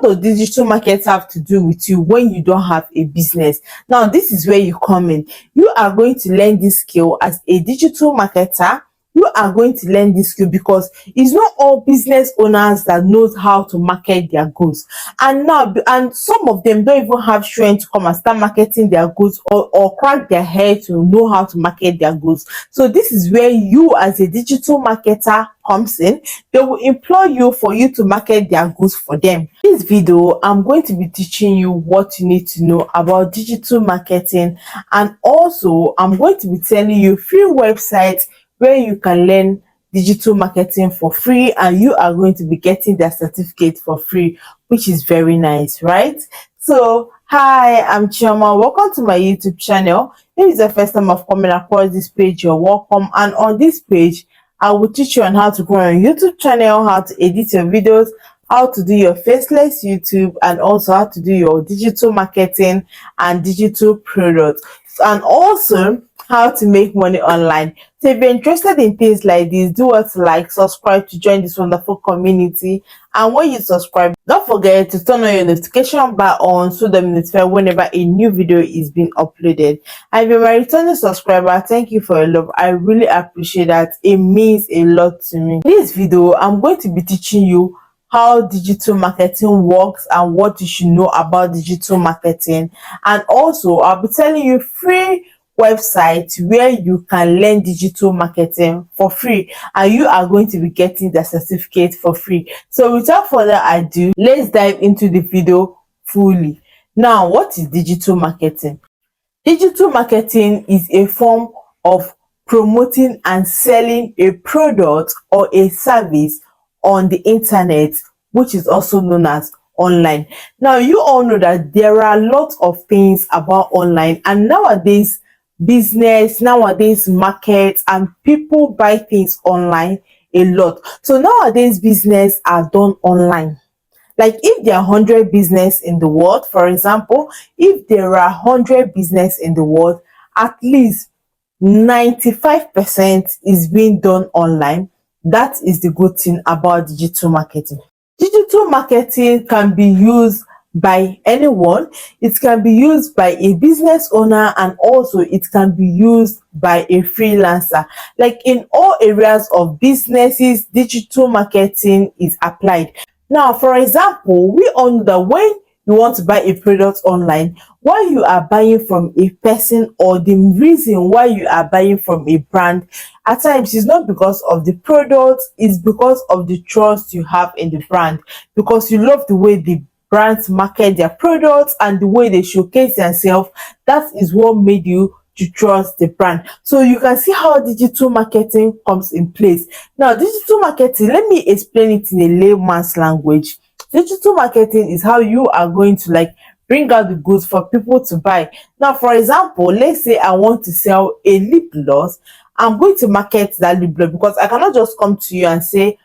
does digital market have to do with you when you don't have a business? Now, this is where you come in. You are going to learn this skill as a digital marketer. You are going to learn this skill because it's not all business owners that knows how to market their goods. And some of them don't even have strength to come and start marketing their goods, or crack their head to know how to market their goods. So this is where you as a digital marketer comes in. They will employ you for you to market their goods for them. In this video, I'm going to be teaching you what you need to know about digital marketing, and also I'm going to be telling you free websites where you can learn digital marketing for free, and you are going to be getting their certificate for free, which is very nice, right? So hi, I'm Chioma. Welcome to my YouTube channel. If it's the first time I've coming across this page, you're welcome. And on this page, I will teach you on how to grow your YouTube channel, how to edit your videos, how to do your faceless YouTube, and also how to do your digital marketing and digital products, and also how to make money online. So if you're interested in things like this, do what to like, subscribe to join this wonderful community. And when you subscribe, don't forget to turn on your notification bar on so that you notified whenever a new video is being uploaded. And if you're my returning subscriber, thank you for your love. I really appreciate that. It means a lot to me. In this video, I'm going to be teaching you how digital marketing works and what you should know about digital marketing. And also, I'll be telling you free website where you can learn digital marketing for free, and you are going to be getting the certificate for free. So without further ado, let's dive into the video fully. Now, what is digital marketing? Digital marketing is a form of promoting and selling a product or a service on the internet, which is also known as online. Now, you all know that there are lots of things about online, and nowadays markets and people buy things online a lot. So nowadays business are done online. Like if there are 100 business in the world, for example, if there are 100 business in the world, at least 95% is being done online. That is the good thing about digital marketing. Digital marketing can be used by anyone. It can be used by a business owner, and also it can be used by a freelancer. Like in all areas of businesses, digital marketing is applied. Now, for example, we all know that when you want to buy a product online, why you are buying from a person, or the reason why you are buying from a brand, at times it's not because of the product, it's because of the trust you have in the brand, because you love the way the brands market their products and the way they showcase themselves. That is what made you to trust the brand. So you can see how digital marketing comes in place. Now, digital marketing, let me explain it in a layman's language. Digital marketing is how you are going to bring out the goods for people to buy. Now, for example, let's say I want to sell a lip gloss. I'm going to market that lip gloss because I cannot just come to you and say,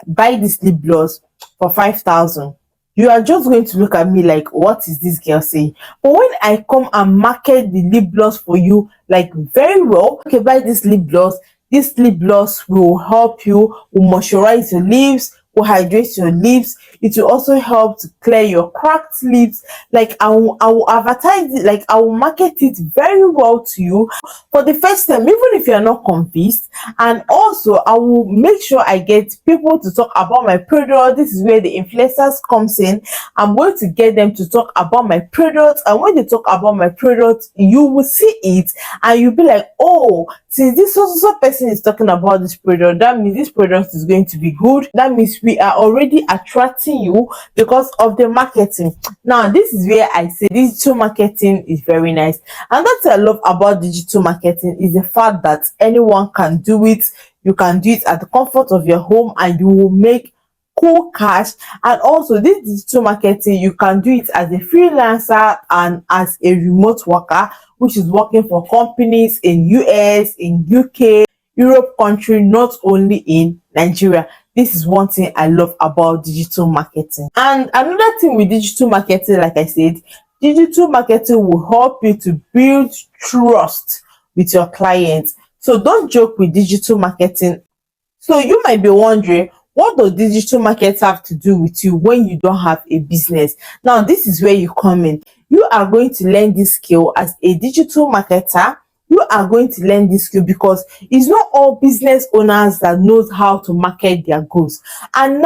buy this lip gloss for 5,000. You are just going to look at me like, what is this girl saying? But when I come and market the lip gloss for you, like very well, okay, buy this lip gloss. This lip gloss will help you, will moisturize your lips, will hydrate your lips. It will also help to clear your cracked lips. Like I will advertise it, like I will market it very well to you for the first time, even if you are not convinced. And also I will make sure I get people to talk about my product. This is where the influencers comes in. I'm going to get them to talk about my product, and when they talk about my product, you will see it and you'll be like, oh, since this so person is talking about this product, that means this product is going to be good. That means we are already attracting you because of the marketing. Now, this is where I say digital marketing is very nice. And that's what I love about digital marketing, is the fact that anyone can do it. You can do it at the comfort of your home, and you will make cool cash. And also, this digital marketing, you can do it as a freelancer and as a remote worker, which is working for companies in US, in UK, Europe country, not only in Nigeria. This is one thing I love about digital marketing. And another thing with digital marketing, like I said, digital marketing will help you to build trust with your clients. So don't joke with digital marketing. So you might be wondering, What does digital market have to do with you when you don't have a business? Now, this is where you come in. You are going to learn this skill as a digital marketer. You are going to learn this skill because it's not all business owners that knows how to market their goods. And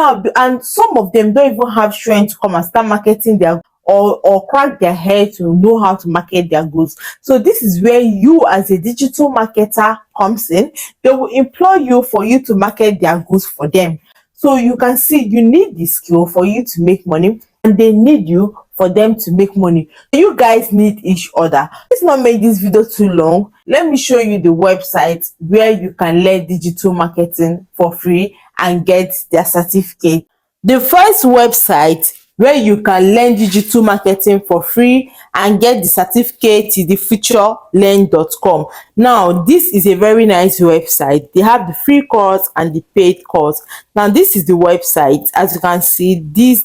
some of them don't even have strength to come and start marketing their, or crack their head to know how to market their goods. So this is where you as a digital marketer comes in. They will employ you for you to market their goods for them. So you can see you need the skill for you to make money, and they need you for them to make money. You guys need each other. Let's not make this video too long. Let me show you the website where you can learn digital marketing for free and get their certificate. The first website where you can learn digital marketing for free and get the certificate is the futurelearn.com. Now, this is a very nice website. They have the free course and the paid course. Now, this is the website. As you can see,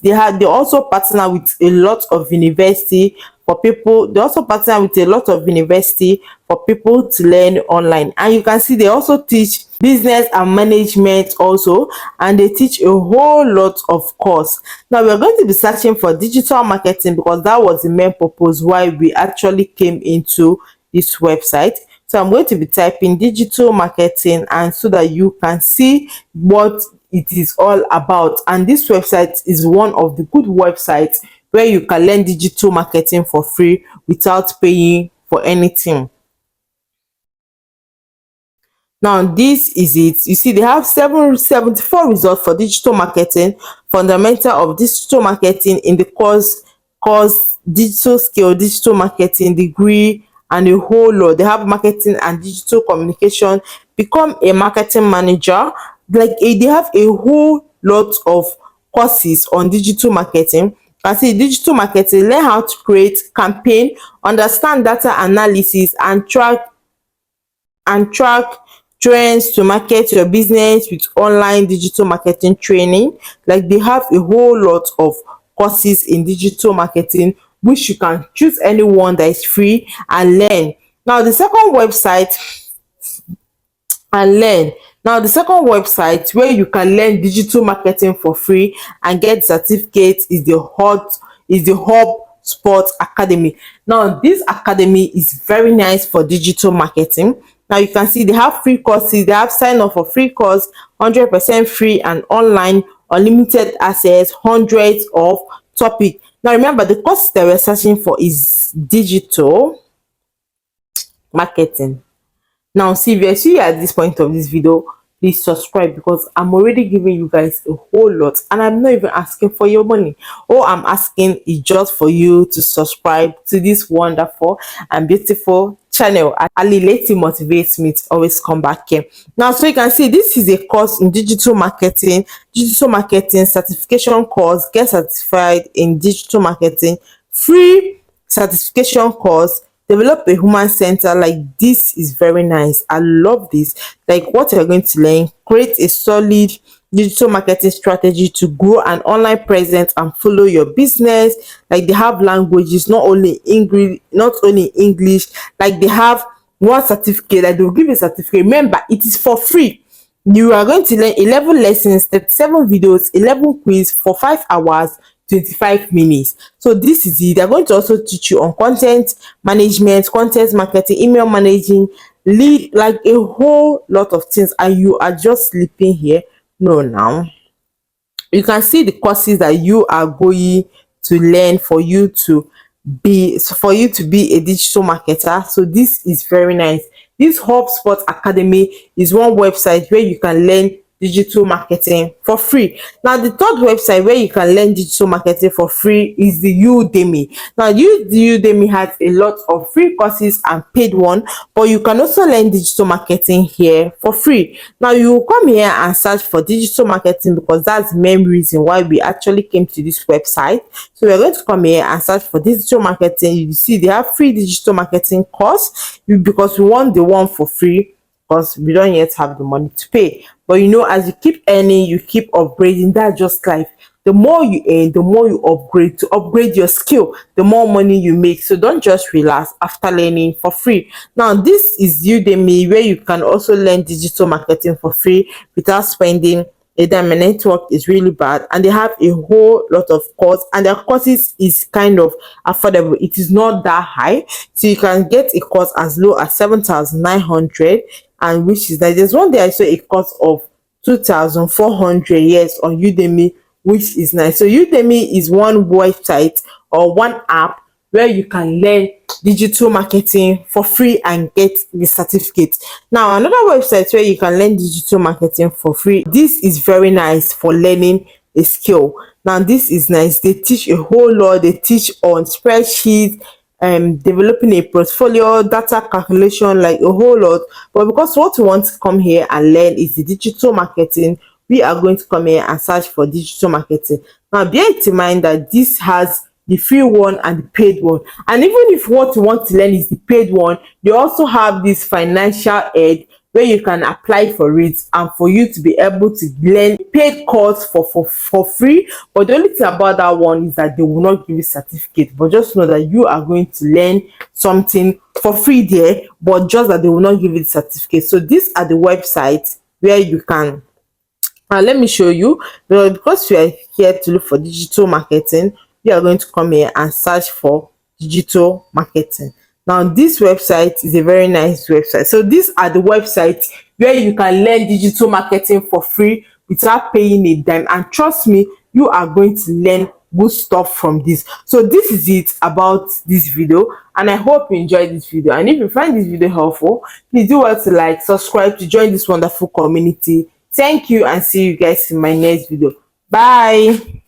they also partner with a lot of university for people. They also partner with a lot of university for people to learn online. And you can see they also teach business and management also, and they teach a whole lot of course. Now we're going to be searching for digital marketing because that was the main purpose why we actually came into this website. So I'm going to be typing digital marketing, and so that you can see what it is all about. And this website is one of the good websites where you can learn digital marketing for free without paying for anything. Now, this is it. You see, they have 74 results for digital marketing, fundamental of digital marketing in the course digital skill, digital marketing degree, and a whole lot. They have marketing and digital communication, become a marketing manager. They have a whole lot of courses on digital marketing. I see digital marketing, learn how to create campaign, understand data analysis, and track trends to market your business with online digital marketing training. They have a whole lot of courses in digital marketing, which you can choose anyone that is free and learn. Now the second website where you can learn digital marketing for free and get certificate is the HubSpot Academy. Now this academy is very nice for digital marketing. Now you can see they have free courses. They have sign up for free course, 100% free and online, unlimited access, hundreds of topics. Now remember, the course that we're searching for is digital marketing. Now, see, if you're still at this point of this video, please subscribe because I'm already giving you guys a whole lot, and I'm not even asking for your money. All I'm asking is just for you to subscribe to this wonderful and beautiful channel. Ali Leti motivates me to always come back here. Now, so you can see this is a course in digital marketing certification course. Get certified in digital marketing, free certification course. Develop a human center. This is very nice. I love this. What you're going to learn: create a solid digital marketing strategy to grow an online presence and follow your business. They have languages, not only English. They have one certificate. They will give you a certificate. Remember, it is for free. You are going to learn 11 lessons, 37 videos, 11 quiz for 5 hours, 25 minutes. So this is it. They're going to also teach you on content management, content marketing, email managing, lead, a whole lot of things. And you are just sleeping here. No, now you can see the courses that you are going to learn for you to be a digital marketer. So this is very nice. This HubSpot Academy is one website where you can learn digital marketing for free. Now the third website where you can learn digital marketing for free is the Udemy. Now Udemy has a lot of free courses and paid one, but you can also learn digital marketing here for free. Now you will come here and search for digital marketing because that's the main reason why we actually came to this website. So we're going to come here and search for digital marketing. You see they have free digital marketing course because we want the one for free because we don't yet have the money to pay. But as you keep earning, you keep upgrading. That's just life. The more you earn, the more you upgrade. To upgrade your skill, the more money you make. So don't just relax after learning for free. Now this is Udemy, where you can also learn digital marketing for free without spending either my network is really bad, and they have a whole lot of course, and their courses is kind of affordable. It is not that high, so you can get a course as low as 7,900, and which is that there's one day I saw a course of 2,400, yes, on Udemy, which is nice. So Udemy is one website or one app where you can learn digital marketing for free and get the certificate. Now, another website where you can learn digital marketing for free. This is very nice for learning a skill. Now, this is nice. They teach a whole lot. They teach on spreadsheets, developing a portfolio, data calculation, like a whole lot. But because what we want to come here and learn is the digital marketing, we are going to come here and search for digital marketing. Now, bear it in mind that this has the free one and the paid one, and even if what you want to learn is the paid one, they also have this financial aid where you can apply for it and for you to be able to learn paid course for free. But the only thing about that one is that they will not give you certificate, but just know that you are going to learn something for free there, but just that they will not give you the certificate. So these are the websites where you can let me show you. Because we are here to look for digital marketing, we are going to come here and search for digital marketing. Now, this website is a very nice website. So these are the websites where you can learn digital marketing for free without paying a dime, and trust me, you are going to learn good stuff from this. So this is it about this video, and I hope you enjoyed this video. And if you find this video helpful, please do well to like, subscribe to join this wonderful community. Thank you, and see you guys in my next video. Bye.